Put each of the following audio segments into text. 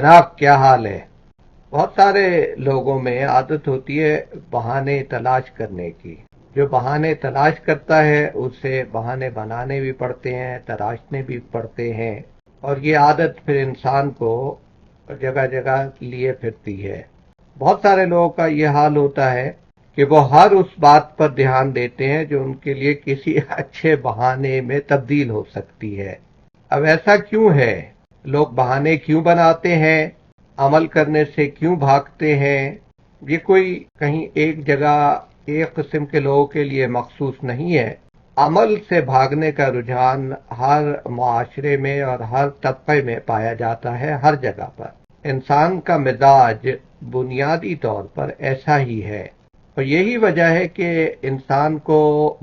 جناب کیا حال ہے؟ بہت سارے لوگوں میں عادت ہوتی ہے بہانے تلاش کرنے کی۔ جو بہانے تلاش کرتا ہے اسے بہانے بنانے بھی پڑتے ہیں، تراشنے بھی پڑتے ہیں، اور یہ عادت پھر انسان کو جگہ جگہ لیے پھرتی ہے۔ بہت سارے لوگوں کا یہ حال ہوتا ہے کہ وہ ہر اس بات پر دھیان دیتے ہیں جو ان کے لیے کسی اچھے بہانے میں تبدیل ہو سکتی ہے۔ اب ایسا کیوں ہے؟ لوگ بہانے کیوں بناتے ہیں؟ عمل کرنے سے کیوں بھاگتے ہیں؟ یہ کوئی کہیں ایک جگہ ایک قسم کے لوگوں کے لیے مخصوص نہیں ہے۔ عمل سے بھاگنے کا رجحان ہر معاشرے میں اور ہر طبقے میں پایا جاتا ہے، ہر جگہ پر۔ انسان کا مزاج بنیادی طور پر ایسا ہی ہے، اور یہی وجہ ہے کہ انسان کو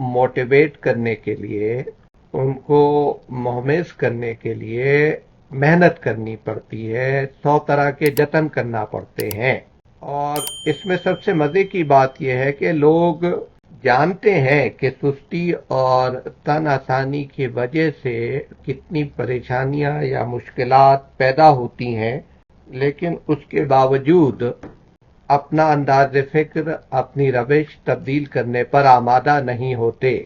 موٹیویٹ کرنے کے لیے، ان کو محمس کرنے کے لیے محنت کرنی پڑتی ہے، 100 طرح کے جتن کرنا پڑتے ہیں۔ اور اس میں سب سے مزے کی بات یہ ہے کہ لوگ جانتے ہیں کہ سستی اور تن آسانی کی وجہ سے کتنی پریشانیاں یا مشکلات پیدا ہوتی ہیں، لیکن اس کے باوجود اپنا انداز فکر، اپنی روش تبدیل کرنے پر آمادہ نہیں ہوتے۔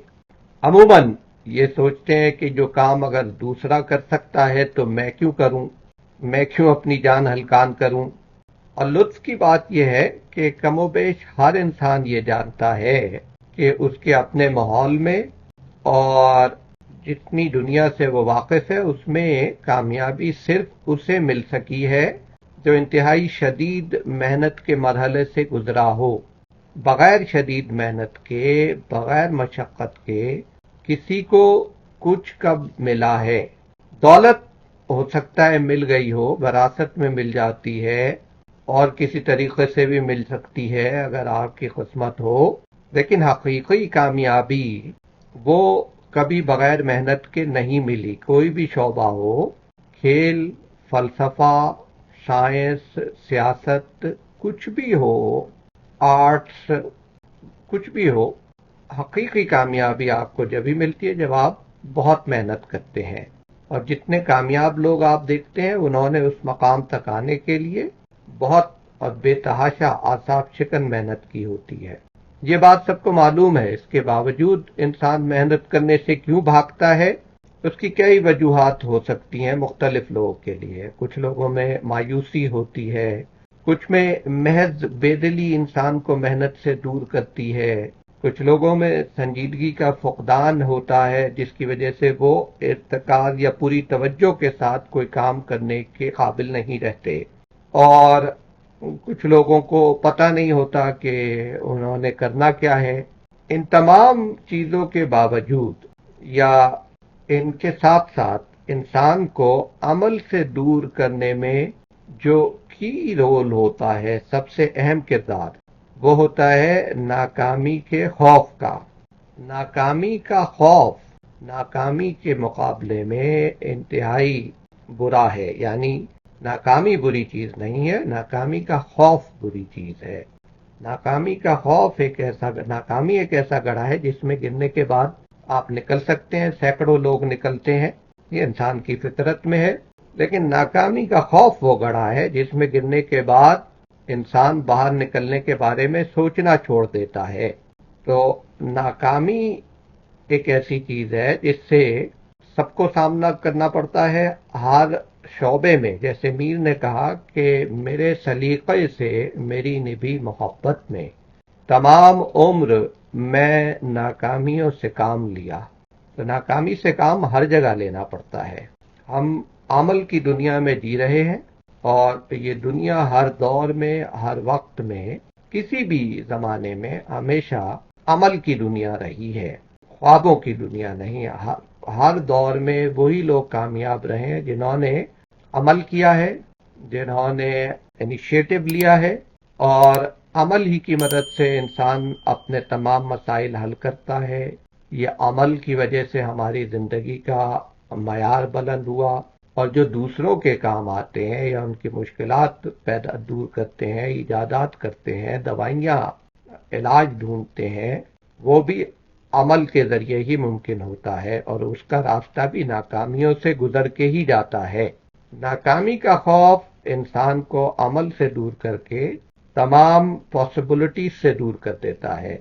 عموماً یہ سوچتے ہیں کہ جو کام اگر دوسرا کر سکتا ہے تو میں کیوں کروں، میں کیوں اپنی جان ہلکان کروں۔ اور لطف کی بات یہ ہے کہ کم و بیش ہر انسان یہ جانتا ہے کہ اس کے اپنے ماحول میں اور جتنی دنیا سے وہ واقف ہے اس میں کامیابی صرف اسے مل سکی ہے جو انتہائی شدید محنت کے مرحلے سے گزرا ہو۔ بغیر شدید محنت کے، بغیر مشقت کے کسی کو کچھ کب ملا ہے؟ دولت ہو سکتا ہے مل گئی ہو، وراثت میں مل جاتی ہے، اور کسی طریقے سے بھی مل سکتی ہے اگر آپ کی قسمت ہو، لیکن حقیقی کامیابی وہ کبھی بغیر محنت کے نہیں ملی۔ کوئی بھی شعبہ ہو، کھیل، فلسفہ، سائنس، سیاست، کچھ بھی ہو، آرٹس، کچھ بھی ہو، حقیقی کامیابی آپ کو جبھی ملتی ہے جب آپ بہت محنت کرتے ہیں۔ اور جتنے کامیاب لوگ آپ دیکھتے ہیں انہوں نے اس مقام تک آنے کے لیے بہت اور بے تحاشا اعصاب شکن محنت کی ہوتی ہے۔ یہ بات سب کو معلوم ہے، اس کے باوجود انسان محنت کرنے سے کیوں بھاگتا ہے؟ اس کی کئی وجوہات ہو سکتی ہیں مختلف لوگوں کے لیے۔ کچھ لوگوں میں مایوسی ہوتی ہے، کچھ میں محض بے دلی انسان کو محنت سے دور کرتی ہے، کچھ لوگوں میں سنجیدگی کا فقدان ہوتا ہے جس کی وجہ سے وہ ارتکاز یا پوری توجہ کے ساتھ کوئی کام کرنے کے قابل نہیں رہتے، اور کچھ لوگوں کو پتہ نہیں ہوتا کہ انہوں نے کرنا کیا ہے۔ ان تمام چیزوں کے باوجود یا ان کے ساتھ ساتھ انسان کو عمل سے دور کرنے میں جو کی رول ہوتا ہے، سب سے اہم کردار، وہ ہوتا ہے ناکامی کے خوف کا۔ ناکامی کا خوف ناکامی کے مقابلے میں انتہائی برا ہے، یعنی ناکامی بری چیز نہیں ہے، ناکامی کا خوف بری چیز ہے۔ ناکامی کا خوف ناکامی ایک ایسا گڑھا ہے جس میں گرنے کے بعد آپ نکل سکتے ہیں، سینکڑوں لوگ نکلتے ہیں، یہ انسان کی فطرت میں ہے، لیکن ناکامی کا خوف وہ گڑھا ہے جس میں گرنے کے بعد انسان باہر نکلنے کے بارے میں سوچنا چھوڑ دیتا ہے۔ تو ناکامی ایک ایسی چیز ہے جس سے سب کو سامنا کرنا پڑتا ہے ہر شعبے میں۔ جیسے میر نے کہا کہ میرے سلیقے سے میری نبھی محبت میں، تمام عمر میں ناکامیوں سے کام لیا۔ تو ناکامی سے کام ہر جگہ لینا پڑتا ہے۔ ہم عمل کی دنیا میں جی رہے ہیں، اور یہ دنیا ہر دور میں، ہر وقت میں، کسی بھی زمانے میں ہمیشہ عمل کی دنیا رہی ہے، خوابوں کی دنیا نہیں۔ ہر دور میں وہی لوگ کامیاب رہے ہیں جنہوں نے عمل کیا ہے، جنہوں نے انیشیٹو لیا ہے، اور عمل ہی کی مدد سے انسان اپنے تمام مسائل حل کرتا ہے۔ یہ عمل کی وجہ سے ہماری زندگی کا معیار بلند ہوا، اور جو دوسروں کے کام آتے ہیں یا ان کی مشکلات دور کرتے ہیں، ایجادات کرتے ہیں، دوائیاں، علاج ڈھونڈتے ہیں، وہ بھی عمل کے ذریعے ہی ممکن ہوتا ہے، اور اس کا راستہ بھی ناکامیوں سے گزر کے ہی جاتا ہے۔ ناکامی کا خوف انسان کو عمل سے دور کر کے تمام پاسبلٹیز سے دور کر دیتا ہے۔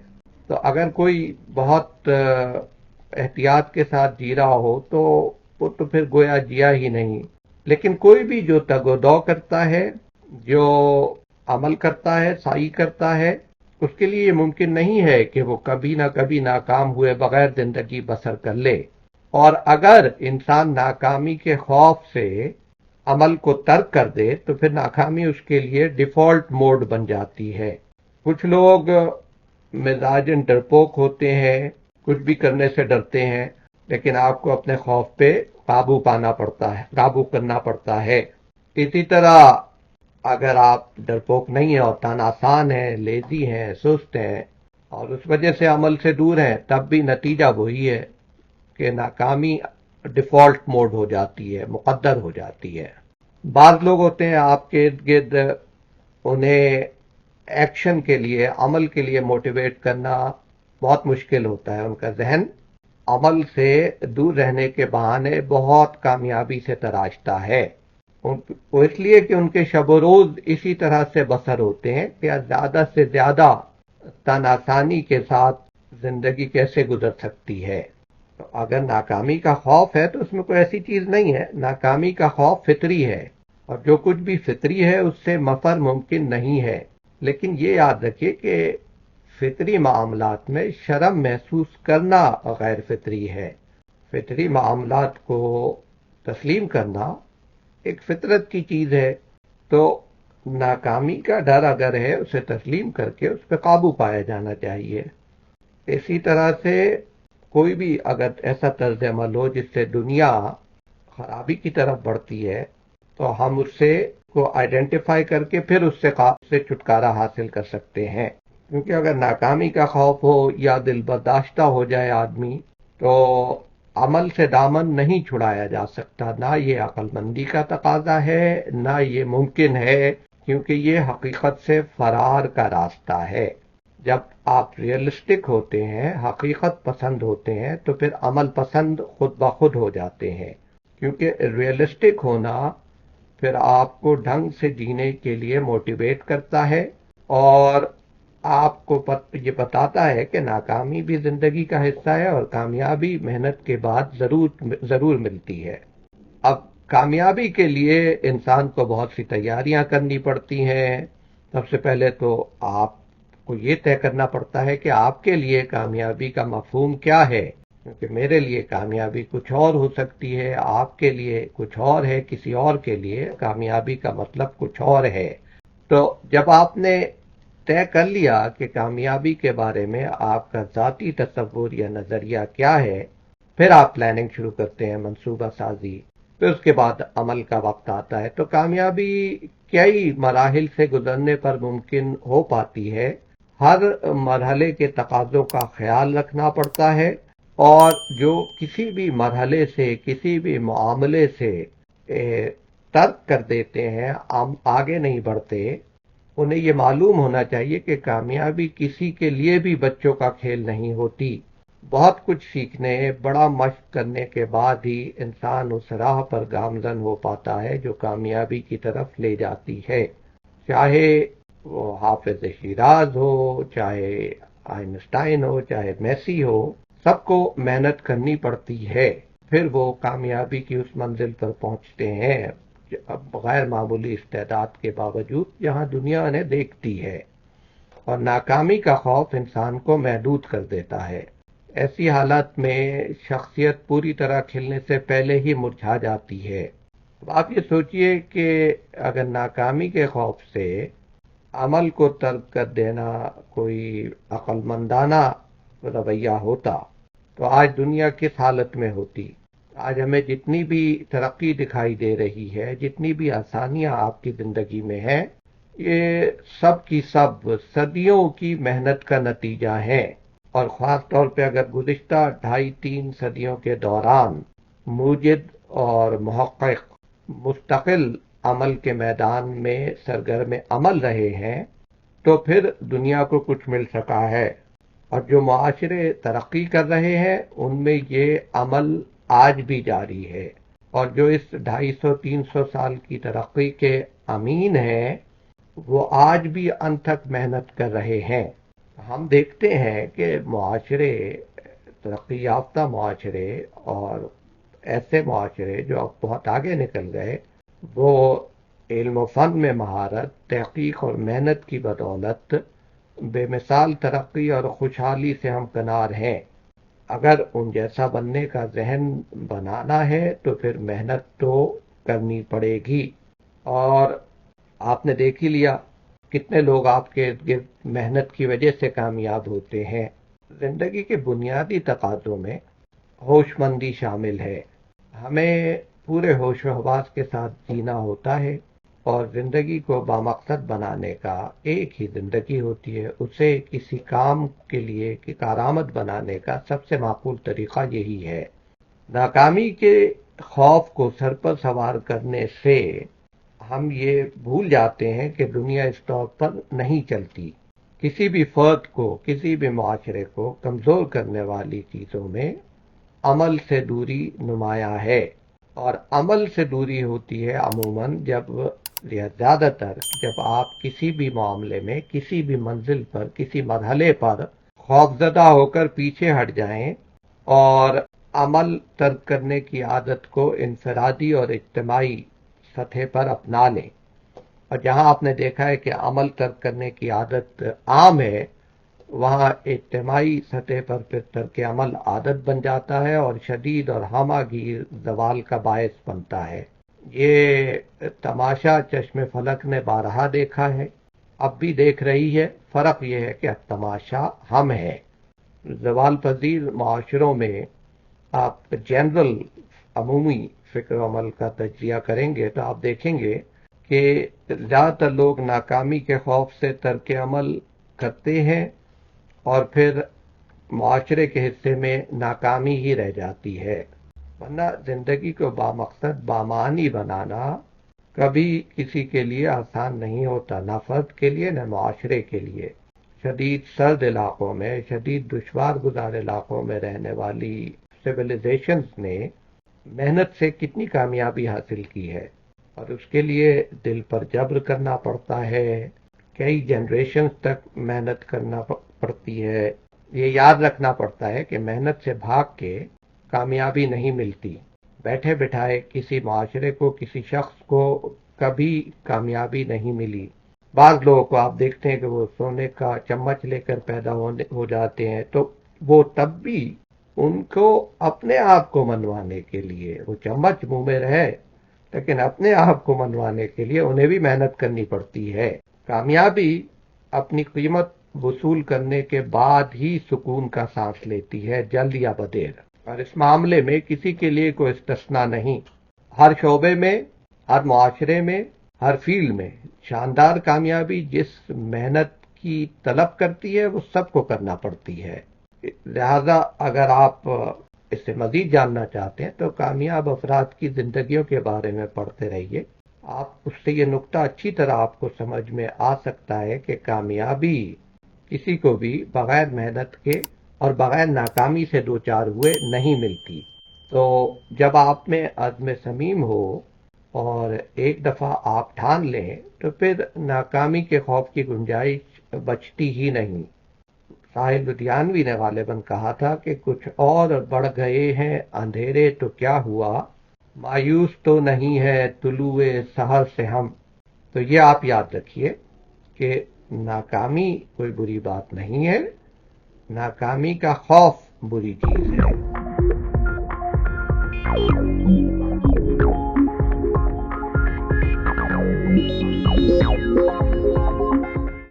تو اگر کوئی بہت احتیاط کے ساتھ جی رہا ہو تو وہ تو پھر گویا جیا ہی نہیں، لیکن کوئی بھی جو تگ و دو کرتا ہے، جو عمل کرتا ہے، سعی کرتا ہے، اس کے لیے یہ ممکن نہیں ہے کہ وہ کبھی نہ کبھی ناکام ہوئے بغیر زندگی بسر کر لے۔ اور اگر انسان ناکامی کے خوف سے عمل کو ترک کر دے تو پھر ناکامی اس کے لیے ڈیفالٹ موڈ بن جاتی ہے۔ کچھ لوگ مزاجن ڈرپوک ہوتے ہیں، کچھ بھی کرنے سے ڈرتے ہیں، لیکن آپ کو اپنے خوف پہ قابو کرنا پڑتا ہے۔ اسی طرح اگر آپ ڈرپوک نہیں ہیں اور تن آسان ہیں، لیزی ہیں، سست ہیں اور اس وجہ سے عمل سے دور ہیں، تب بھی نتیجہ وہی ہے کہ ناکامی ڈیفالٹ موڈ ہو جاتی ہے، مقدر ہو جاتی ہے۔ بعض لوگ ہوتے ہیں آپ کے ارد گرد، انہیں ایکشن کے لیے، عمل کے لیے موٹیویٹ کرنا بہت مشکل ہوتا ہے۔ ان کا ذہن عمل سے دور رہنے کے بہانے بہت کامیابی سے تراشتا ہے، وہ اس لیے کہ ان کے شب و روز اسی طرح سے بسر ہوتے ہیں کہ زیادہ سے زیادہ تن آسانی کے ساتھ زندگی کیسے گزر سکتی ہے۔ تو اگر ناکامی کا خوف ہے تو اس میں کوئی ایسی چیز نہیں ہے، ناکامی کا خوف فطری ہے، اور جو کچھ بھی فطری ہے اس سے مفر ممکن نہیں ہے۔ لیکن یہ یاد رکھیے کہ فطری معاملات میں شرم محسوس کرنا غیر فطری ہے۔ فطری معاملات کو تسلیم کرنا ایک فطرت کی چیز ہے۔ تو ناکامی کا ڈر اگر ہے اسے تسلیم کر کے اس پہ قابو پایا جانا چاہیے۔ اسی طرح سے کوئی بھی اگر ایسا طرز عمل ہو جس سے دنیا خرابی کی طرف بڑھتی ہے تو ہم اس سے کو آئیڈینٹیفائی کر کے پھر اس سے چھٹکارا حاصل کر سکتے ہیں، کیونکہ اگر ناکامی کا خوف ہو یا دل برداشتہ ہو جائے آدمی تو عمل سے دامن نہیں چھڑایا جا سکتا۔ نہ یہ عقل مندی کا تقاضا ہے، نہ یہ ممکن ہے، کیونکہ یہ حقیقت سے فرار کا راستہ ہے۔ جب آپ ریئلسٹک ہوتے ہیں، حقیقت پسند ہوتے ہیں، تو پھر عمل پسند خود بخود ہو جاتے ہیں، کیونکہ ریئلسٹک ہونا پھر آپ کو ڈھنگ سے جینے کے لیے موٹیویٹ کرتا ہے اور آپ کو یہ بتاتا ہے کہ ناکامی بھی زندگی کا حصہ ہے اور کامیابی محنت کے بعد ضرور ملتی ہے۔ اب کامیابی کے لیے انسان کو بہت سی تیاریاں کرنی پڑتی ہیں۔ سب سے پہلے تو آپ کو یہ طے کرنا پڑتا ہے کہ آپ کے لیے کامیابی کا مفہوم کیا ہے، کیونکہ میرے لیے کامیابی کچھ اور ہو سکتی ہے، آپ کے لیے کچھ اور ہے، کسی اور کے لیے کامیابی کا مطلب کچھ اور ہے۔ تو جب آپ نے طے کر لیا کہ کامیابی کے بارے میں آپ کا ذاتی تصور یا نظریہ کیا ہے، پھر آپ پلاننگ شروع کرتے ہیں، منصوبہ سازی، پھر اس کے بعد عمل کا وقت آتا ہے۔ تو کامیابی کئی مراحل سے گزرنے پر ممکن ہو پاتی ہے۔ ہر مرحلے کے تقاضوں کا خیال رکھنا پڑتا ہے، اور جو کسی بھی مرحلے سے، کسی بھی معاملے سے ترک کر دیتے ہیں، آگے نہیں بڑھتے، انہیں یہ معلوم ہونا چاہیے کہ کامیابی کسی کے لیے بھی بچوں کا کھیل نہیں ہوتی۔ بہت کچھ سیکھنے، بڑا مشق کرنے کے بعد ہی انسان اس راہ پر گامزن ہو پاتا ہے جو کامیابی کی طرف لے جاتی ہے، چاہے وہ حافظ شیراز ہو، چاہے آئنسٹائن ہو، چاہے میسی ہو، سب کو محنت کرنی پڑتی ہے، پھر وہ کامیابی کی اس منزل پر پہنچتے ہیں غیر معمولی استعداد کے باوجود، جہاں دنیا انہیں دیکھتی ہے۔ اور ناکامی کا خوف انسان کو محدود کر دیتا ہے۔ ایسی حالت میں شخصیت پوری طرح کھلنے سے پہلے ہی مرجھا جاتی ہے۔ اب آپ یہ سوچئے کہ اگر ناکامی کے خوف سے عمل کو ترک کر دینا کوئی عقل مندانہ رویہ ہوتا تو آج دنیا کس حالت میں ہوتی؟ آج ہمیں جتنی بھی ترقی دکھائی دے رہی ہے، جتنی بھی آسانیاں آپ کی زندگی میں ہیں، یہ سب کی سب صدیوں کی محنت کا نتیجہ ہے۔ اور خاص طور پہ اگر گزشتہ 2.5-3 صدیوں کے دوران موجد اور محقق مستقل عمل کے میدان میں سرگرم عمل رہے ہیں تو پھر دنیا کو کچھ مل سکا ہے۔ اور جو معاشرے ترقی کر رہے ہیں ان میں یہ عمل آج بھی جاری ہے، اور جو اس 250-300 سال کی ترقی کے امین ہیں وہ آج بھی انت تک محنت کر رہے ہیں۔ ہم دیکھتے ہیں کہ معاشرے، ترقی یافتہ معاشرے اور ایسے معاشرے جو اب بہت آگے نکل گئے، وہ علم و فن میں مہارت، تحقیق اور محنت کی بدولت بے مثال ترقی اور خوشحالی سے ہمکنار ہیں۔ اگر ان جیسا بننے کا ذہن بنانا ہے تو پھر محنت تو کرنی پڑے گی۔ اور آپ نے دیکھ ہی لیا کتنے لوگ آپ کے ارد گرد محنت کی وجہ سے کامیاب ہوتے ہیں۔ زندگی کے بنیادی تقاضوں میں ہوش مندی شامل ہے۔ ہمیں پورے ہوش و حواس کے ساتھ جینا ہوتا ہے، اور زندگی کو بامقصد بنانے کا ایک ہی زندگی ہوتی ہے، اسے کسی کام کے لیے کارآمد بنانے کا سب سے معقول طریقہ یہی ہے۔ ناکامی کے خوف کو سر پر سوار کرنے سے ہم یہ بھول جاتے ہیں کہ دنیا اس طور پر نہیں چلتی۔ کسی بھی فرد کو، کسی بھی معاشرے کو کمزور کرنے والی چیزوں میں عمل سے دوری نمایاں ہے، اور عمل سے دوری ہوتی ہے عموماً یا زیادہ تر جب آپ کسی بھی معاملے میں، کسی بھی منزل پر، کسی مرحلے پر خوفزدہ ہو کر پیچھے ہٹ جائیں اور عمل ترک کرنے کی عادت کو انفرادی اور اجتماعی سطح پر اپنا لیں۔ اور جہاں آپ نے دیکھا ہے کہ عمل ترک کرنے کی عادت عام ہے، وہاں اجتماعی سطح پر پھر ترک عمل عادت بن جاتا ہے اور شدید اور ہمہ گیر زوال کا باعث بنتا ہے۔ یہ تماشا چشم فلک نے بارہا دیکھا ہے، اب بھی دیکھ رہی ہے۔ فرق یہ ہے کہ اب تماشا ہم ہے۔ زوال پذیر معاشروں میں آپ جنرل عمومی فکر و عمل کا تجزیہ کریں گے تو آپ دیکھیں گے کہ زیادہ تر لوگ ناکامی کے خوف سے ترک عمل کرتے ہیں، اور پھر معاشرے کے حصے میں ناکامی ہی رہ جاتی ہے۔ ورنہ زندگی کو بامقصد بامعنی بنانا کبھی کسی کے لیے آسان نہیں ہوتا، نہ فرد کے لیے نہ معاشرے کے لیے۔ شدید سرد علاقوں میں، شدید دشوار گزار علاقوں میں رہنے والی سویلائزیشنز نے محنت سے کتنی کامیابی حاصل کی ہے، اور اس کے لیے دل پر جبر کرنا پڑتا ہے، کئی جنریشنز تک محنت کرنا پڑتی ہے۔ یہ یاد رکھنا پڑتا ہے کہ محنت سے بھاگ کے کامیابی نہیں ملتی۔ بیٹھے بٹھائے کسی معاشرے کو، کسی شخص کو کبھی کامیابی نہیں ملی۔ بعض لوگوں کو آپ دیکھتے ہیں کہ وہ سونے کا چمچ لے کر پیدا ہو جاتے ہیں، تو وہ تب بھی ان کو اپنے آپ کو منوانے کے لیے، وہ چمچ منہ میں رہے لیکن اپنے آپ کو منوانے کے لیے انہیں بھی محنت کرنی پڑتی ہے۔ کامیابی اپنی قیمت وصول کرنے کے بعد ہی سکون کا سانس لیتی ہے، جلد یا بدیر۔ اور اس معاملے میں کسی کے لیے کوئی استثناء نہیں۔ ہر شعبے میں، ہر معاشرے میں، ہر فیلڈ میں شاندار کامیابی جس محنت کی طلب کرتی ہے وہ سب کو کرنا پڑتی ہے۔ لہذا اگر آپ اس سے مزید جاننا چاہتے ہیں تو کامیاب افراد کی زندگیوں کے بارے میں پڑھتے رہیے۔ آپ اس سے یہ نکتہ اچھی طرح آپ کو سمجھ میں آ سکتا ہے کہ کامیابی کسی کو بھی بغیر محنت کے اور بغیر ناکامی سے دوچار ہوئے نہیں ملتی۔ تو جب آپ میں عزم صمیم ہو اور ایک دفعہ آپ ٹھان لیں تو پھر ناکامی کے خوف کی گنجائش بچتی ہی نہیں۔ ساحل لدھیانوی نے غالباً کہا تھا کہ کچھ اور بڑھ گئے ہیں اندھیرے تو کیا ہوا، مایوس تو نہیں ہے طلوع سحر سے ہم۔ تو یہ آپ یاد رکھیے کہ ناکامی کوئی بری بات نہیں ہے، ناکامی کا خوف بری چیز ہے۔